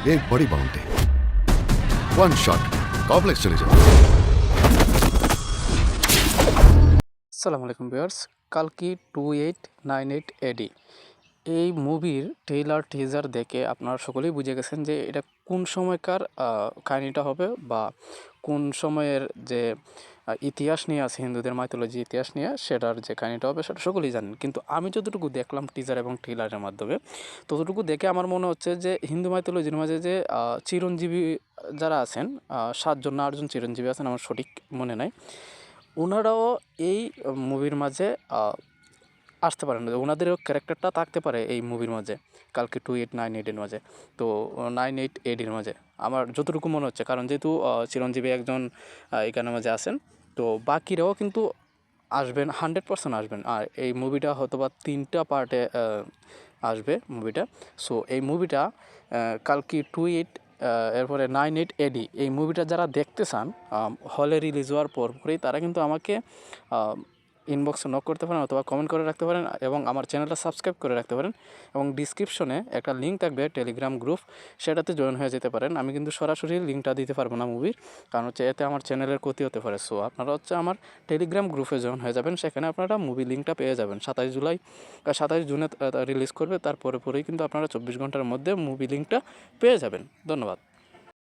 एक बड़ी boundary, one shot, complex चले जाओ। আসসালামু আলাইকুম ভিউয়ার্স, কালকি 2898 এডি এই মুভির ট্রেলার টিজার দেখে আপনারা সকলেই বুঝে গেছেন যে এটা কোন সময়কার কাহিনীটা হবে বা কোন সময়ের যে ইতিহাস নিয়ে আছে, হিন্দুদের মাইথোলজি ইতিহাস নিয়ে সেটার যে কাহিনীটা হবে সেটা সকলেই জানেন। কিন্তু আমি যতটুকু দেখলাম টিজার এবং ট্রেলারের মাধ্যমে, ততটুকু দেখে আমার মনে হচ্ছে যে হিন্দু মাইথোলজির মাঝে যে চিরঞ্জীবী যারা আছেন, 7জন না 8জন চিরঞ্জীবী আছেন, আমার সঠিক মনে নাই, ওনারাও এই মুভির মাঝে আসতে পারেন, ওনাদেরও ক্যারেক্টারটা থাকতে পারে এই মুভির মাঝে, কালকে 2898-এর মাঝে। তো 98 AD-র মাঝে আমার যতটুকু মনে হচ্ছে, কারণ যেহেতু চিরঞ্জীবী একজন এখানের মাঝে আছেন, তো বাকিরাও কিন্তু আসবেন, 100% আসবেন। আর এই মুভিটা হয়তো বা 3টা পার্টে আসবে মুভিটা। সো এই মুভিটা কালকে 28 এরপরে 98 AD এই মুভিটা যারা দেখতে চান হলে রিলিজ হওয়ার পরপরই, তারা কিন্তু আমাকে ইনবক্সে নক করতে পারেন অথবা কমেন্ট করে রাখতে পারেন এবং আমার চ্যানেলটা সাবস্ক্রাইব করে রাখতে পারেন। এবং ডিসক্রিপশনে একটা লিঙ্ক থাকবে টেলিগ্রাম গ্রুপ, সেটাতে জয়েন হয়ে যেতে পারেন। আমি কিন্তু সরাসরি লিঙ্কটা দিতে পারবো না মুভির, কারণ হচ্ছে এতে আমার চ্যানেলের ক্ষতি হতে পারে। সো আপনারা হচ্ছে আমার টেলিগ্রাম গ্রুপে জয়েন হয়ে যাবেন, সেখানে আপনারা মুভি লিঙ্কটা পেয়ে যাবেন। 27 জুনে রিলিজ করবে, তারপরে পরেই কিন্তু আপনারা 24 ঘন্টার মধ্যে মুভি লিঙ্কটা পেয়ে যাবেন। ধন্যবাদ।